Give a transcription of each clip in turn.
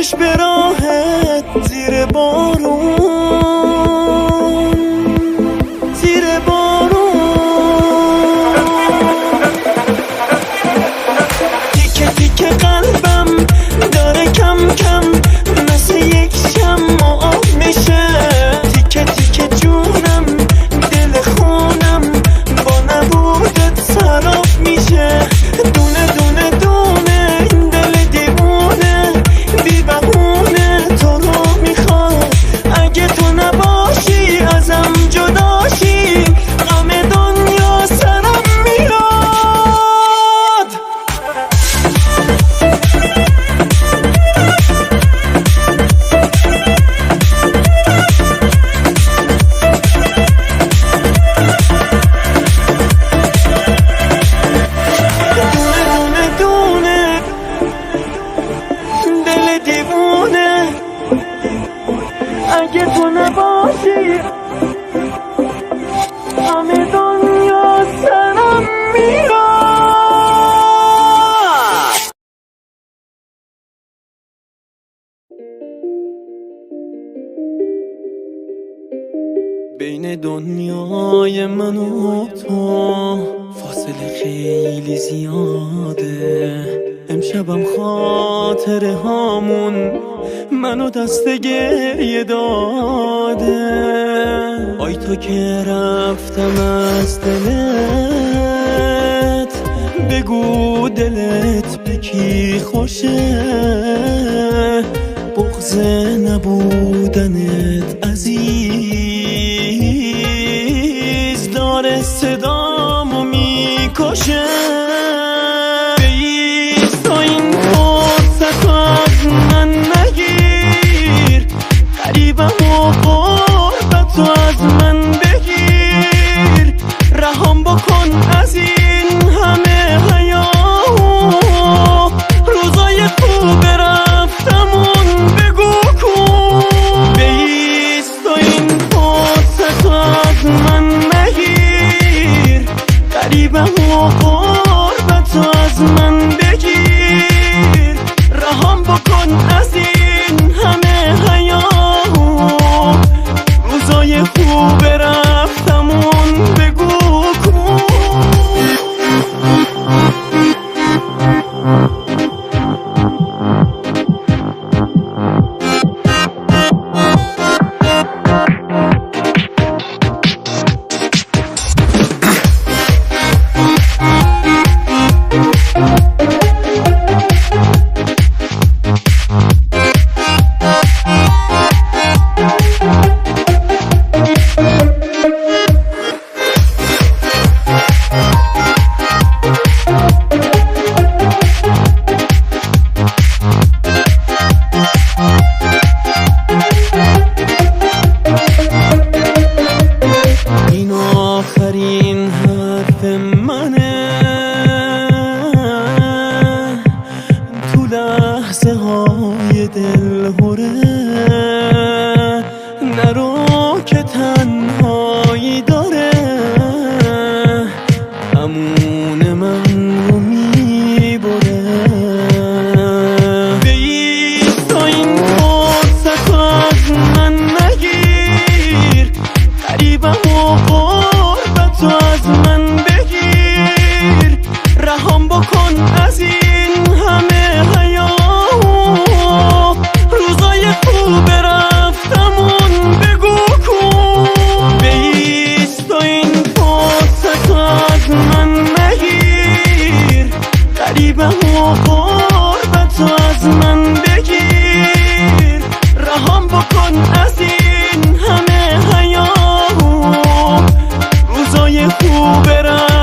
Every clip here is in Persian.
خوشش به راحت زیر بارون، زیر بارون. تیکه تیکه قلبم داره کم کم مثل یک شمع آب میشه. تیکه تیکه جونم دل خونم با نبودت سراب میشه. دونه دونه دونه این دل دیوونه بی بهونه تو رو میخواد. اگه تو نباشی ازم جداشی غم دنیا سرم میاد. دونه دونه دل دیوونه اگه تو نباشی همه دنیا سرم میاد. بین دنیای من و تو فاصله خیلی زیاده. امشبم خاطره هامون منو دست گریه داده. آی تو که رفتم از دلت بگو دلت به کی خوشه. بغض نبودنت عزیز داره صدامو میکشه. بیست تا این فرصت از من نگیر، قریبم و قربت رو از من بگیر. رهام بکن از این همه حیاهو، روزای خوب رفتمون بگو کن. بیست تا این فرصت از من نگیر، قریبم و قربت رو از من بگیر. رهام بکن از این همه حیاهو، روزای خوب رفتمون بگو کن. این آخرین حرف منه، تو لحظه های دلهوره. نرو که تنهایی داره امون من رو میبره. بیست تا این فرصت از من نگیر، قریبم و قربت رو از من بگیر. رهام بکن از این همه حیاهو، روزای خوب رفتمون بگو کن. بیست تا این فرصت از من نگیر، قریبم و قربت رو از من بگیر. رهام بکن از این همه حیاهو، روزای خوب رفتمون.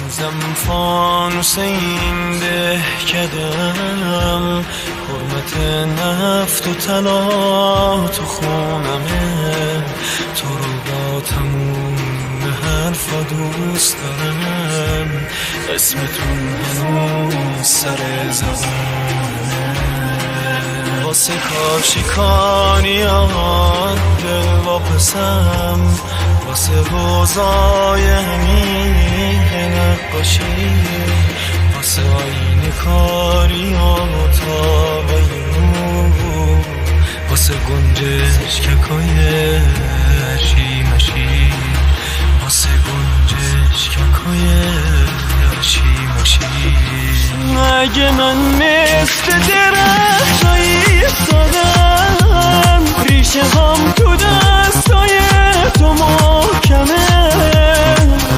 هنوزم فانوس این ده کدم، حرمت نفت و طلا تو خونمه، تو رو با تموم حرفا دوست دارم، اسمتون هنوز سر زبانه، واسه کاشیکانیات دل واپسم، واسه روزای همیه نقاشی، واسه آین کاری و تابایون، واسه گنجش ککای هرشی مشی، واسه گنجش ککای هرشی مشی. اگه من مثل درختایی ایستادم، ریشه هم تو دستای تو محکمه،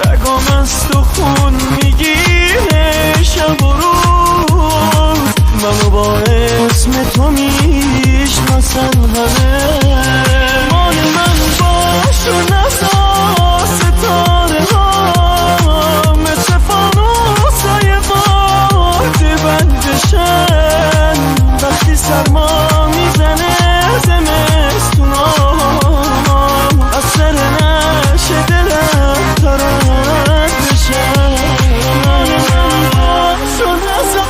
رگام از تو خون میگیره شب و روز، منو با اسم تو میشناسن همه، مال من باش و نسا ستاره ها، مثل فانوسای باده بندشن، وقتی سرما میزنه زمستونام، از سر نشه دلم تا رد بشن، باش و نسا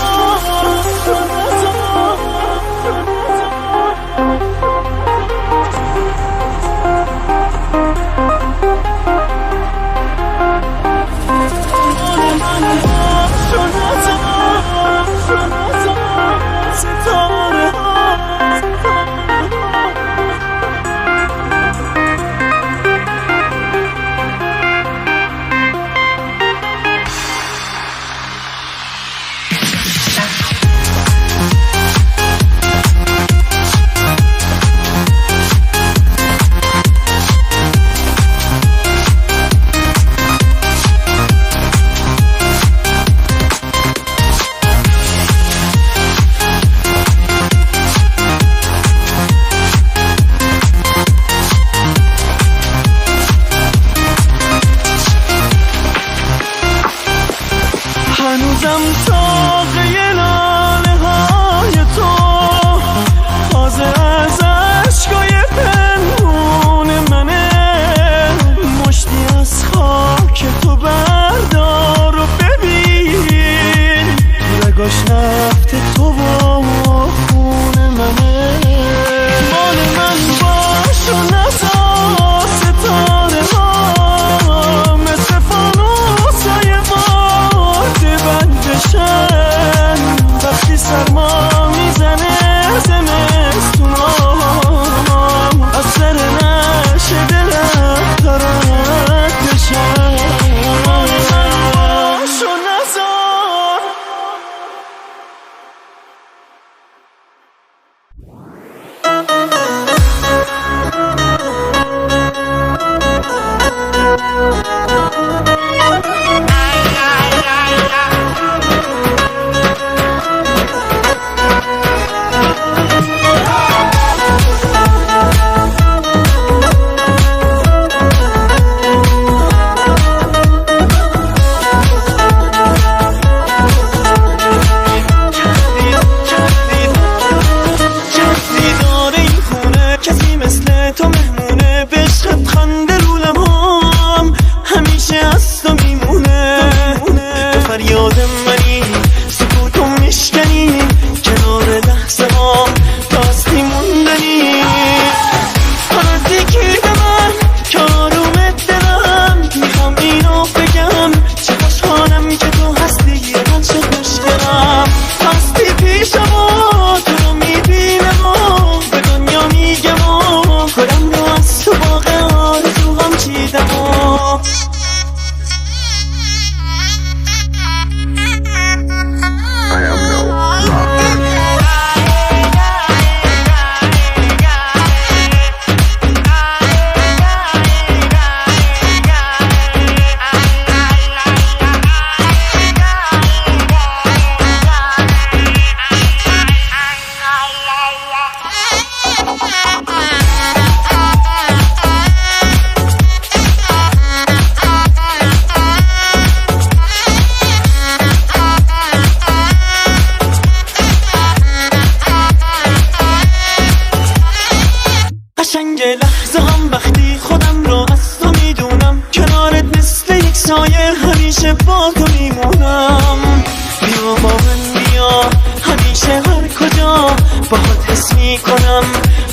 قشنگ لحظه هم وقتی خودم رو از تو میدونم، کنارت مثل یک سایه همیشه با تو میمونم. بیا با من بیا همیشه هر کجا باهات حس میکنم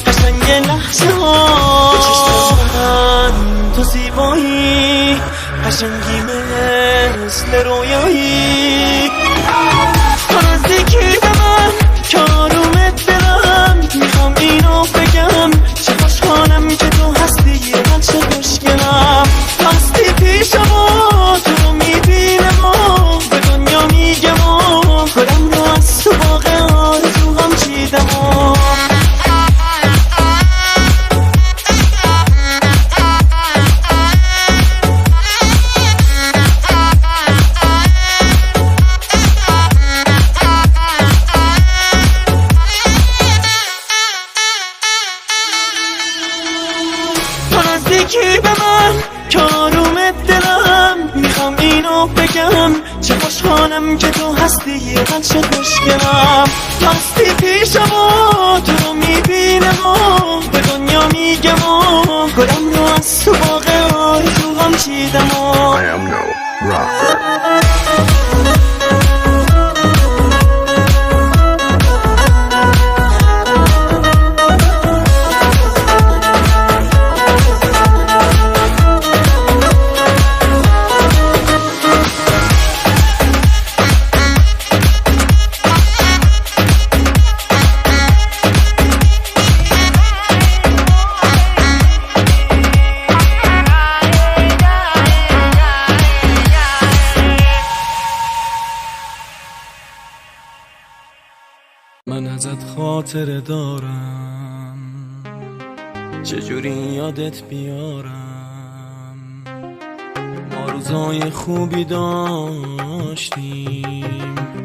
قشنگ لحظه ها. به چشم من تو زیبایی قشنگی مثل رویایی، تو نزدیکی به من که آرومت دلم، میخوام اینو بگم چه خوشحالم که تو هستی من چه خوشگلم. هستی پیشم و تو رو میبینم و به دنیا میگم و خودم رو از تو باغ آرزوام چیدم و نزدیکی به من که آرومت دلم، میخوام اینو بگم چه خوشحالم که تو هستی من چه خوشگلم. هستی پیشم و تو رو میبینم و به دنیا میگم و گلم رو از تو باغ آرزوام چیدم و I am no rocker. من ازت خاطره دارم، چجوری یادت بیارم. ما روزای خوبی داشتیم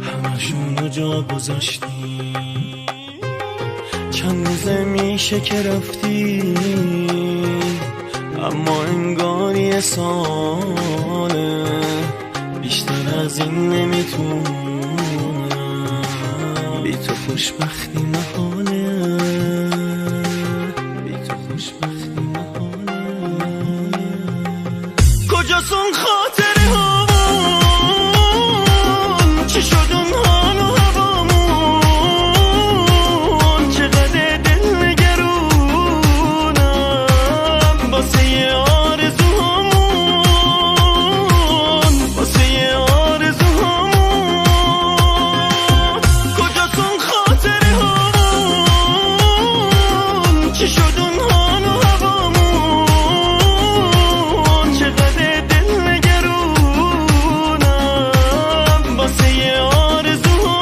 همشونو جا گذاشتیم. چند روزه میشه که رفتی اما انگار یه ساله، بیشتر از این نمیتونم. بی تو خوشبختی محاله، بی تو خوشبختی محاله. کجاست اون خاطره هامون، چی شد اون حال و هوامون، چقدر دل نگرونم واسه یه آرزوهامون، واسه یه آرزوهامون. چی شد اون حال و هوامون، چقدر دل نگرونم واسه یه آرزوهامون،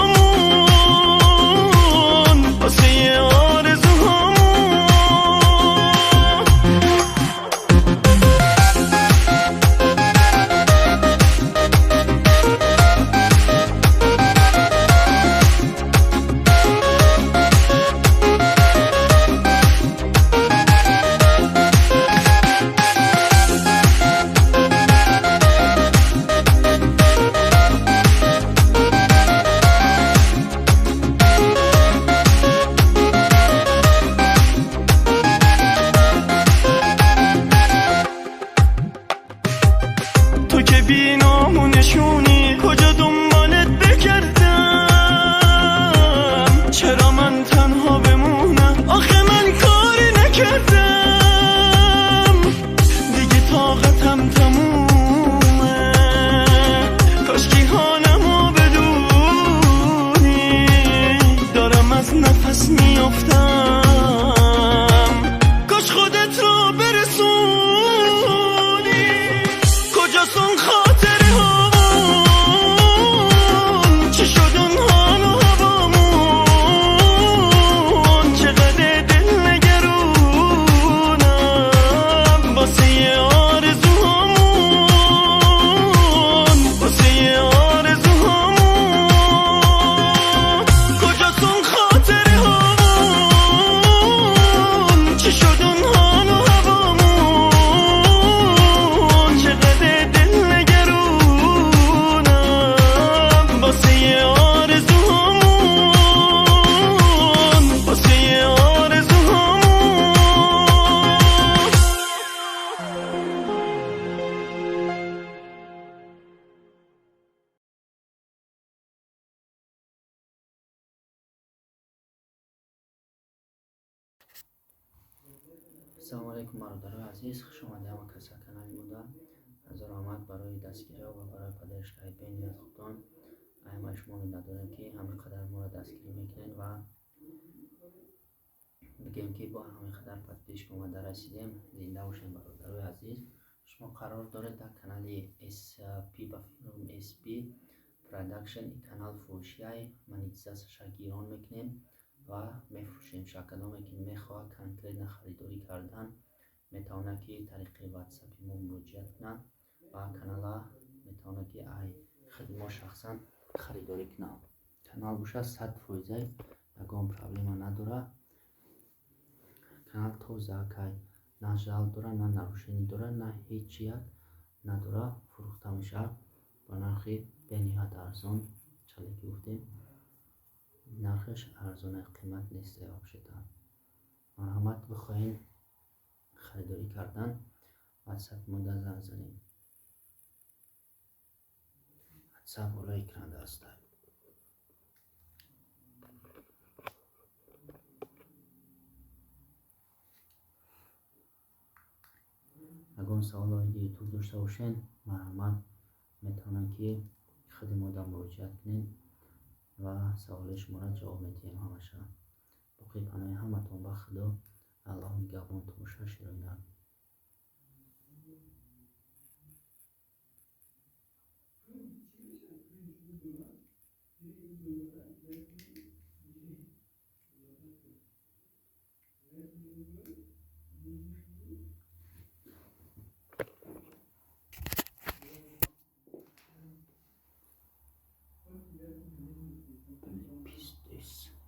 واسه یه آرزوهامون. تو که بی نام و نشونی کجا دنبالت بکردم، چرا من تنها بمونم آخه من کاری نکردم. دیگه طاقتم تمومه، کاشکی حالمو بدونی دارم از نفس میافتم. کاش خودت رو برسونی. کجاست اون خاطره هامون، چی شد اون حال و هوامون، چقدر دل نگرونم واسه یه آرزوهامون، واسه یه آرزوهامون. کجاست اون خاطره هامون، چی شد اون حال و هوامون. ассалому алайкум бародарои азиз, хуш омадед ҳама каса канали буда. ҳазор омад барои дастгириҳо ва барои падариштаи бени аз худон. Ама шумо надорем ки ҳамин қадар моро дастгирӣ мекунед ва бигем ки бо ҳамин қадар подписчик омада расидем. Зинда бошед бародарои азиз. шумо қарор доред дар канали SP ба фирм SP Production канал фурӯшияи монетизасияша гирон мекунем ва мефурӯшем. Шакаломе ки мехоҳад конкретна харидорӣ кардан метавонад ки тариқи ватсапи мо муроҷиат кунад ва канала метавонад ки ай худи мо шахсан харидорӣ кунад. Канал боша 100% ягон проблема надора. Канал тоза-акай на жал дора, на нарушенӣ дора, на ҳеҷ як надора. Фурӯхта мешавад ба нархи бениҳоят арзон. Чале ки гуфтем нархаш арзона, қимат нест. вообще-то марҳамат бихоҳем харидорӣ кардан ватсап мода занг занед. ватсап болои экран аст. ягон саволои ютуб дошта бошед марҳамат метавонанд ки худи мода муроҷиат кунед ва саволои шуморо ҷавоб медиҳем ҳамаша. боқи паноҳи ҳаматон ба худо. аллоҳ нигаҳбонтон боша. широинак. Пиздец.